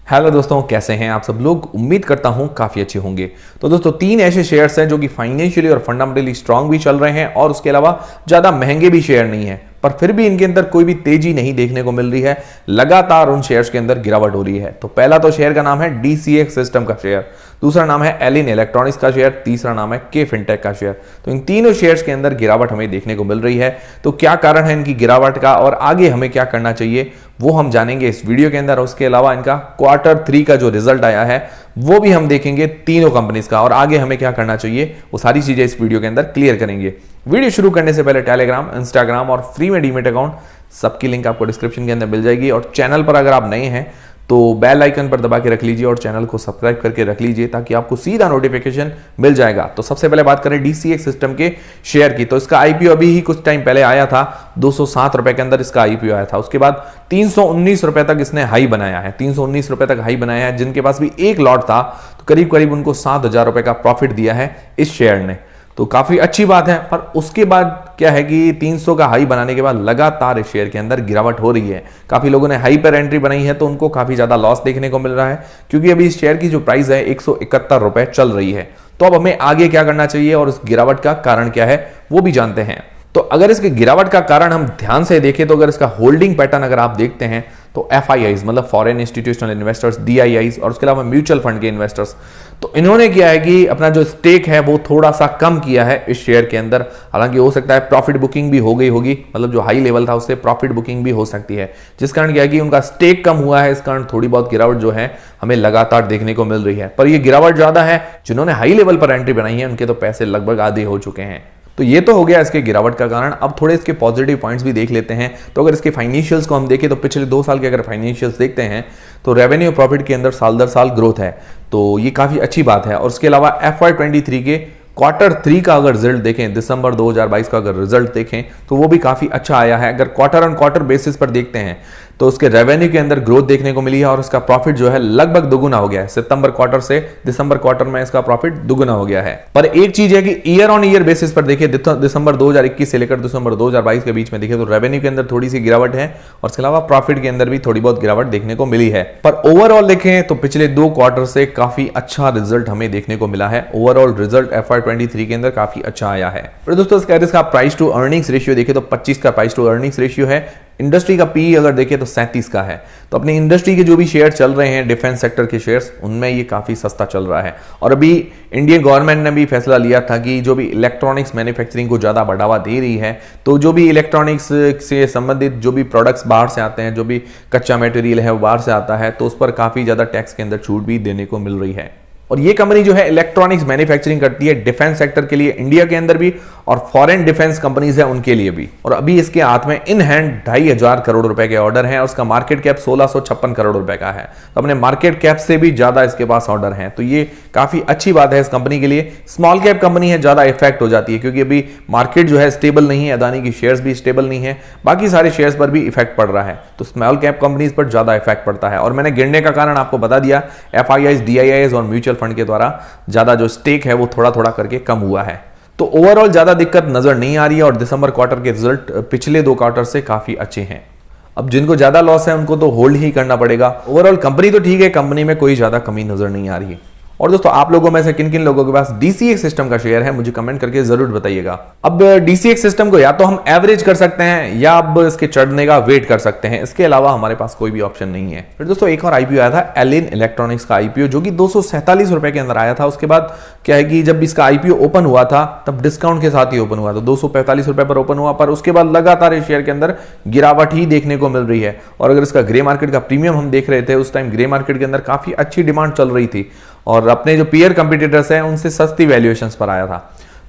Hello दोस्तों, कैसे हैं आप सब लोग। उम्मीद करता हूं काफी अच्छे होंगे। तो दोस्तों, तीन ऐसे शेयर्स हैं जो कि फाइनेंशियली और फंडामेंटली स्ट्रांग भी चल रहे हैं और उसके अलावा ज्यादा महंगे भी शेयर नहीं है, पर फिर भी इनके अंदर कोई भी तेजी नहीं देखने को मिल रही है। लगातार उन शेयर्स के अंदर गिरावट हो रही है। तो पहला तो शेयर का नाम है डीसीएक्स सिस्टम का शेयर, दूसरा नाम है एलिन इलेक्ट्रॉनिक्स का शेयर, तीसरा नाम है के फिनटेक का शेयर। तो इन तीनों शेयर्स के अंदर गिरावट हमें देखने को मिल रही है। तो क्या कारण है इनकी गिरावट का और आगे हमें क्या करना चाहिए वो हम जानेंगे इस वीडियो के अंदर। उसके अलावा इनका Q3 का जो रिजल्ट आया है वो भी हम देखेंगे तीनों कंपनीज का, और आगे हमें क्या करना चाहिए वो सारी चीजें इस वीडियो के अंदर क्लियर करेंगे। वीडियो शुरू करने से पहले टेलीग्राम, इंस्टाग्राम और फ्री में डीमेट अकाउंट सबकी लिंक आपको डिस्क्रिप्शन के अंदर मिल जाएगी। और चैनल पर अगर आप नए हैं तो बेल आइकन पर दबा के रख लीजिए और चैनल को सब्सक्राइब करके रख लीजिए ताकि आपको सीधा नोटिफिकेशन मिल जाएगा। तो सबसे पहले बात करें डीसीएक्स सिस्टम के शेयर की, तो इसका आईपीओ अभी ही कुछ टाइम पहले आया था। 207 रुपए के अंदर इसका आईपीओ आया था। उसके बाद 319 रुपए तक इसने हाई बनाया है, 319 रुपए तक हाई बनाया है। जिनके पास भी एक लॉट था तो करीब करीब उनको 7,000 रुपए का प्रॉफिट दिया है इस शेयर ने, तो काफी अच्छी बात है। पर उसके बाद क्या है कि 300 का हाई बनाने के बाद लगातार इस शेयर के अंदर गिरावट हो रही है। काफी लोगों ने हाई पर एंट्री बनाई है तो उनको काफी ज्यादा लॉस देखने को मिल रहा है, क्योंकि अभी इस शेयर की जो प्राइस है 171 रुपए चल रही है। तो अब हमें आगे क्या करना चाहिए और इस गिरावट का कारण क्या है वो भी जानते हैं। तो अगर इसके गिरावट का कारण हम ध्यान से देखें तो अगर इसका होल्डिंग पैटर्न अगर आप देखते हैं तो FIIs मतलब फॉरेन इंस्टीट्यूशनल इन्वेस्टर्स, DIIs और उसके अलावा म्यूचुअल फंड के इन्वेस्टर्स, तो इन्होंने किया है कि अपना जो स्टेक है वो थोड़ा सा कम किया है इस शेयर के अंदर। हालांकि हो सकता है प्रॉफिट बुकिंग भी हो गई होगी, मतलब जो हाई लेवल था उससे प्रॉफिट बुकिंग भी हो सकती है, जिस कारण क्या है कि उनका स्टेक कम हुआ है। इस कारण थोड़ी बहुत गिरावट जो है हमें लगातार देखने को मिल रही है। पर यह गिरावट ज्यादा है, जिन्होंने हाई लेवल पर एंट्री बनाई है उनके तो पैसे लगभग आधे हो चुके हैं। तो ये तो हो गया इसके गिरावट का कारण। अब थोड़े इसके पॉजिटिव पॉइंट्स भी देख लेते हैं। तो अगर इसके फाइनेंशियल्स को हम देखें तो पिछले 2 साल के अगर फाइनेंशियल्स देखते हैं तो रेवेन्यू प्रॉफिट के अंदर साल दर साल ग्रोथ है, तो ये काफी अच्छी बात है। और उसके अलावा FY23 के Q3 का अगर रिजल्ट देखें, दिसंबर 2022 का अगर रिजल्ट देखें तो वो भी काफी अच्छा आया है। अगर क्वार्टर ऑन क्वार्टर बेसिस पर देखते हैं तो उसके रेवेन्यू के अंदर ग्रोथ देखने को मिली है और उसका प्रॉफिट जो है लगभग दुगुना हो गया है। सितंबर क्वार्टर से दिसंबर क्वार्टर में इसका प्रॉफिट दुगुना हो गया है। पर एक चीज है कि ईयर ऑन ईयर बेसिस पर देखिए, दिसंबर 2021 से लेकर दिसंबर 2022 के बीच में देखिए तो रेवेन्यू के अंदर थोड़ी सी गिरावट है और इसके अलावा प्रॉफिट के अंदर भी थोड़ी बहुत गिरावट देखने को मिली है। पर ओवरऑल देखें तो पिछले 2 क्वार्टर से काफी अच्छा रिजल्ट हमें देखने को मिला है। ओवरऑल रिजल्ट FY23 के अंदर काफी अच्छा आया है। और दोस्तों, इसका प्राइस टू अर्निंग्स रेशियो देखें तो 25 का प्राइस टू अर्निंग्स रेशियो है। इंडस्ट्री का पी अगर देखें तो 37 का है। तो अपनी इंडस्ट्री के जो भी शेयर चल रहे हैं, डिफेंस सेक्टर के शेयर्स, उनमें ये काफी सस्ता चल रहा है। और अभी इंडियन गवर्नमेंट ने भी फैसला लिया था कि जो भी इलेक्ट्रॉनिक्स मैन्युफैक्चरिंग को ज्यादा बढ़ावा दे रही है, तो जो भी इलेक्ट्रॉनिक्स से संबंधित जो भी प्रोडक्ट्स बाहर से आते हैं, जो भी कच्चा मटेरियल है वो बाहर से आता है, तो उस पर काफी ज्यादा टैक्स के अंदर छूट भी देने को मिल रही है। और ये कंपनी जो है इलेक्ट्रॉनिक्स मैन्युफैक्चरिंग करती है डिफेंस सेक्टर के लिए, इंडिया के अंदर भी, और फॉरेन डिफेंस कंपनीज है उनके लिए भी। और अभी इसके हाथ में इन हैंड 2,500 करोड़ रुपए के ऑर्डर हैं और उसका मार्केट कैप 1656 करोड़ रुपए का है। तो अपने मार्केट कैप से भी ज्यादा इसके पास ऑर्डर हैं, तो ये काफी अच्छी बात है इस कंपनी के लिए। स्मॉल कैप कंपनी है, ज्यादा इफेक्ट हो जाती है क्योंकि अभी मार्केट जो है स्टेबल नहीं है, अदानी की शेयर्स भी स्टेबल नहीं है, बाकी सारे शेयर्स पर भी इफेक्ट पड़ रहा है। तो स्मॉल कैप कंपनीज पर ज्यादा इफेक्ट पड़ता है। और मैंने गिरने का कारण आपको बता दिया, FIIs, DIIs और म्यूचुअल फंड के द्वारा ज्यादा जो स्टेक है वो थोड़ा थोड़ा करके कम हुआ है। तो ओवरऑल ज्यादा दिक्कत नजर नहीं आ रही है और दिसंबर क्वार्टर के रिजल्ट पिछले 2 क्वार्टर से काफी अच्छे हैं। अब जिनको ज्यादा लॉस है उनको तो होल्ड ही करना पड़ेगा। ओवरऑल कंपनी तो ठीक है, कंपनी में कोई ज्यादा कमी नजर नहीं आ रही है। और दोस्तों, आप लोगों में से किन किन लोगों के पास डीसीएक्स सिस्टम का शेयर है मुझे कमेंट करके जरूर बताइएगा। अब डीसीएक्स सिस्टम को या तो हम एवरेज कर सकते हैं या अब इसके चढ़ने का वेट कर सकते हैं, इसके अलावा हमारे पास कोई भी ऑप्शन नहीं है। फिर दोस्तों, एक और आईपीओ आया था एलिन इलेक्ट्रॉनिक्स का आईपीओ, जो कि 247 रुपए के अंदर आया था। उसके बाद क्या है कि जब इसका आईपीओ ओपन हुआ था तब डिस्काउंट के साथ ही ओपन हुआ था, 245 रुपए पर ओपन हुआ। पर उसके बाद लगातार इस शेयर के अंदर गिरावट ही देखने को मिल रही है। और अगर इसका ग्रे मार्केट का प्रीमियम हम देख रहे थे, उस टाइम ग्रे मार्केट के अंदर काफी अच्छी डिमांड चल रही थी और अपने जो पीयर कंपटीटर्स हैं उनसे सस्ती वैल्यूएशंस पर आया था,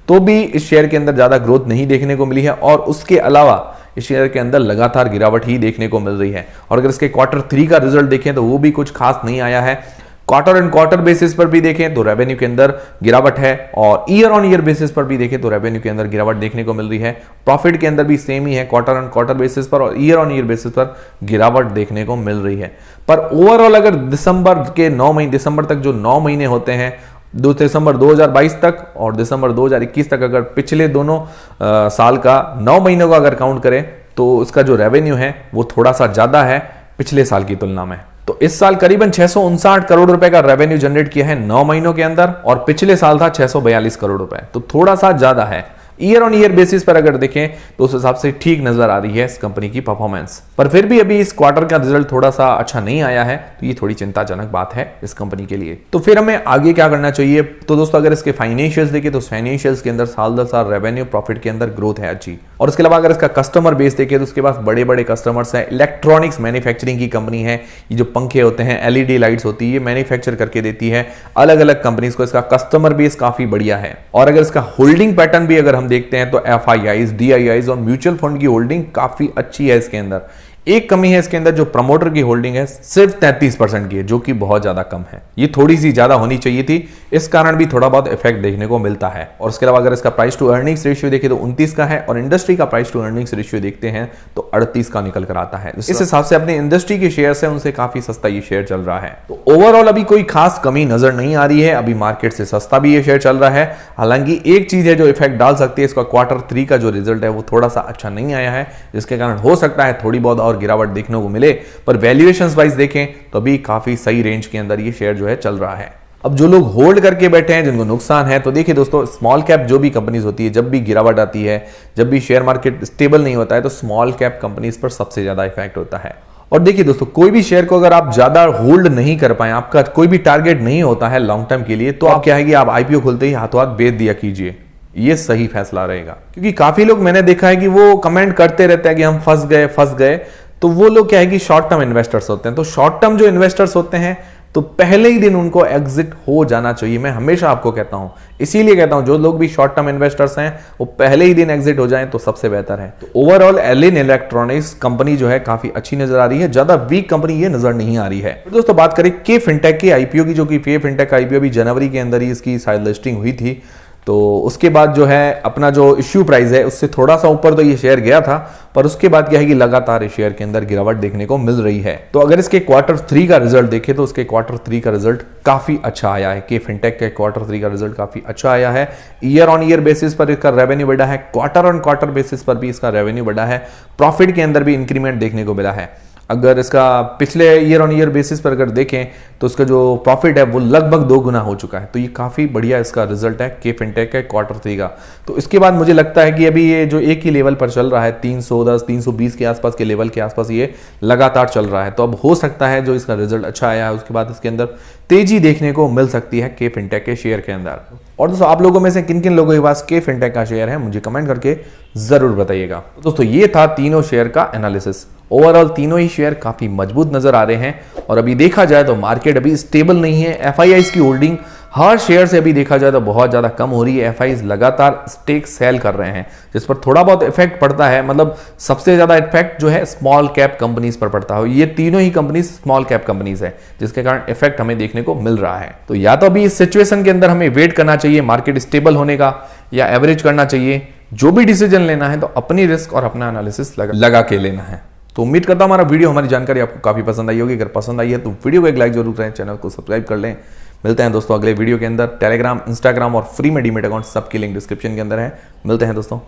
तो भी इस शेयर के अंदर ज्यादा ग्रोथ नहीं देखने को मिली है। और उसके अलावा इस शेयर के अंदर लगातार गिरावट ही देखने को मिल रही है। और अगर इसके Q3 का रिजल्ट देखें तो वो भी कुछ खास नहीं आया है। क्वार्टर एंड क्वार्टर बेसिस पर भी देखें तो रेवेन्यू के अंदर गिरावट है और ईयर ऑन ईयर बेसिस पर भी देखें तो रेवेन्यू के अंदर गिरावट देखने को मिल रही है। प्रॉफिट के अंदर भी सेम ही है, क्वार्टर एंड क्वार्टर बेसिस पर और ईयर ऑन ईयर बेसिस पर गिरावट देखने को मिल रही है। पर ओवरऑल अगर दिसंबर तक जो 9 महीने होते हैं, दिसंबर 2022 तक और दिसंबर 2021 तक, अगर पिछले दोनों साल का 9 महीनों का अगर काउंट करें तो उसका जो रेवेन्यू है वो थोड़ा सा ज्यादा है पिछले साल की तुलना में। तो इस साल करीबन 659 करोड़ रुपए का रेवेन्यू जनरेट किया है 9 महीनों के अंदर, और पिछले साल था 642 करोड़ रुपए, तो थोड़ा सा ज्यादा है। ईयर ऑन ईयर बेसिस पर अगर देखें तो उस हिसाब से ठीक नजर आ रही है इस कंपनी की परफॉर्मेंस। पर फिर भी अभी इस क्वार्टर का रिजल्ट थोड़ा सा अच्छा नहीं आया है, तो ये थोड़ी चिंताजनक बात है इस कंपनी के लिए। तो फिर हमें आगे क्या करना चाहिए? तो दोस्तों अगर इसके फाइनेंशियल्स देखें तो फाइनेंशियल्स के अंदर साल दर साल रेवेन्यू प्रॉफिट के अंदर ग्रोथ है अच्छी, और उसके अलावा अगर इसका कस्टमर बेस देखें तो उसके पास बड़े बड़े कस्टमर्स हैं। इलेक्ट्रॉनिक्स मैन्युफैक्चरिंग की कंपनी है, ये जो पंखे होते हैं, एलईडी लाइट्स होती है, ये मैन्युफैक्चर करके देती है अलग अलग कंपनीज को। इसका कस्टमर बेस काफी बढ़िया है। और अगर इसका होल्डिंग पैटर्न भी अगर हम देखते हैं तो FIIs, DIIs और म्यूचुअल फंड की होल्डिंग काफी अच्छी है इसके अंदर। एक कमी है इसके अंदर, जो प्रमोटर की होल्डिंग है सिर्फ 33% की है, जो कि बहुत ज्यादा कम है। ये थोड़ी सी ज्यादा होनी चाहिए थी, इस कारण भी थोड़ा बहुत इफेक्ट देखने को मिलता है। और उसके अलावा अगर इसका प्राइस टू अर्निंग्स रेशियो देखें तो 29 का है, और इंडस्ट्री का प्राइस टू अर्निंग्स रेशियो देखते हैं तो 38 का निकल कर आता है। इस हिसाब से अपने इंडस्ट्री के शेयर है उनसे काफी सस्ता ये शेयर चल रहा है। तो ओवरऑल अभी कोई खास कमी नजर नहीं आ रही है, अभी मार्केट से सस्ता भी ये शेयर चल रहा है। हालांकि एक चीज है जो इफेक्ट डाल सकती है, इसका Q3 का जो रिजल्ट है वो थोड़ा सा अच्छा नहीं आया है, जिसके कारण हो सकता है थोड़ी बहुत और गिरावट देखने को मिले। पर वैल्यूएशंस वाइज देखें तो अभी काफी सही रेंज के अंदर ये शेयर जो है चल रहा है। अब जो लोग होल्ड करके बैठे हैं, जिनको नुकसान है, तो देखिए दोस्तों, स्मॉल कैप जो भी कंपनीज होती है, जब भी गिरावट आती है, जब भी शेयर मार्केट स्टेबल नहीं होता है, तो स्मॉल कैप कंपनीज पर सबसे ज्यादा इफेक्ट होता है। और देखिए दोस्तों, कोई भी शेयर को अगर आप ज्यादा होल्ड नहीं कर पाए, आपका कोई भी टारगेट नहीं होता है लॉन्ग टर्म के लिए, तो आप क्या है कि आप आईपीओ खुलते ही हाथों हाथ बेच दिया कीजिए, ये सही फैसला रहेगा। क्योंकि काफी लोग मैंने देखा है कि वो कमेंट करते रहते हैं कि हम फंस गए, तो वो लोग क्या है कि शॉर्ट टर्म इन्वेस्टर्स होते हैं। तो शॉर्ट टर्म जो इन्वेस्टर्स होते हैं, तो पहले ही दिन उनको एग्जिट हो जाना चाहिए। मैं हमेशा आपको कहता हूं, इसीलिए कहता हूं जो लोग भी शॉर्ट टर्म इन्वेस्टर्स हैं वो पहले ही दिन एग्जिट हो जाएं तो सबसे बेहतर है। तो ओवरऑल एलिन इलेक्ट्रॉनिक्स कंपनी जो है काफी अच्छी नजर आ रही है, ज्यादा वीक कंपनी ये नजर नहीं आ रही है। तो दोस्तों बात करें के फिनटेक की आईपीओ की, जो कि के फिनटेक का आईपीओ भी जनवरी के अंदर ही इसकी शायद लिस्टिंग हुई थी। तो उसके बाद जो है अपना जो इश्यू प्राइस है उससे थोड़ा सा ऊपर तो ये शेयर गया था, पर उसके बाद क्या है कि लगातार इस शेयर के अंदर गिरावट देखने को मिल रही है। तो अगर इसके Q3 का रिजल्ट देखें तो उसके Q3 का रिजल्ट काफी अच्छा आया है। के फिनटेक के Q3 का रिजल्ट काफी अच्छा आया है। ईयर ऑन ईयर बेसिस पर इसका रेवेन्यू बढ़ा है, क्वार्टर ऑन क्वार्टर बेसिस पर भी इसका रेवेन्यू बढ़ा है, प्रॉफिट के अंदर भी इंक्रीमेंट देखने को मिला है। अगर इसका पिछले ईयर ऑन ईयर बेसिस पर अगर देखें तो इसका जो प्रॉफिट है वो लगभग 2 गुना हो चुका है। तो ये काफी बढ़िया इसका रिजल्ट है के फिनटेक के Q3 का। तो इसके बाद मुझे लगता है कि अभी ये जो एक ही लेवल पर चल रहा है, 310 320 के आसपास के लेवल के आसपास ये लगातार चल रहा है। तो अब हो सकता है जो इसका रिजल्ट अच्छा आया है उसके बाद इसके अंदर तेजी देखने को मिल सकती है के फिनटेक के शेयर के अंदर। और दोस्तों आप लोगों में से किन किन लोगों के पास के फिनटेक का शेयर है मुझे कमेंट करके जरूर बताइएगा। दोस्तों ये था तीनों शेयर का एनालिसिस। ओवरऑल तीनों ही शेयर काफी मजबूत नजर आ रहे हैं, और अभी देखा जाए तो मार्केट अभी स्टेबल नहीं है। FIIs की होल्डिंग हर शेयर से अभी देखा जाए तो बहुत ज्यादा कम हो रही है। FIIs लगातार स्टेक सेल कर रहे हैं, जिस पर थोड़ा बहुत इफेक्ट पड़ता है। मतलब सबसे ज्यादा इफेक्ट जो है स्मॉल कैप कंपनीज पर पड़ता है। ये तीनों ही कंपनीज स्मॉल कैप कंपनीज है, जिसके कारण इफेक्ट हमें देखने को मिल रहा है। तो या तो अभी इस सिचुएशन के अंदर हमें वेट करना चाहिए मार्केट स्टेबल होने का, या एवरेज करना चाहिए। जो भी डिसीजन लेना है तो अपनी रिस्क और अपना एनालिसिस लगा के लेना है। तो उम्मीद करता हूं हमारा वीडियो, हमारी जानकारी आपको काफी पसंद आई होगी। अगर पसंद आई है तो वीडियो को एक लाइक जरूर करें, चैनल को सब्सक्राइब कर लें। मिलते हैं दोस्तों अगले वीडियो के अंदर। टेलीग्राम, इंस्टाग्राम और फ्री में डीमेट अकाउंट सबकी लिंक डिस्क्रिप्शन के अंदर है। मिलते हैं दोस्तों।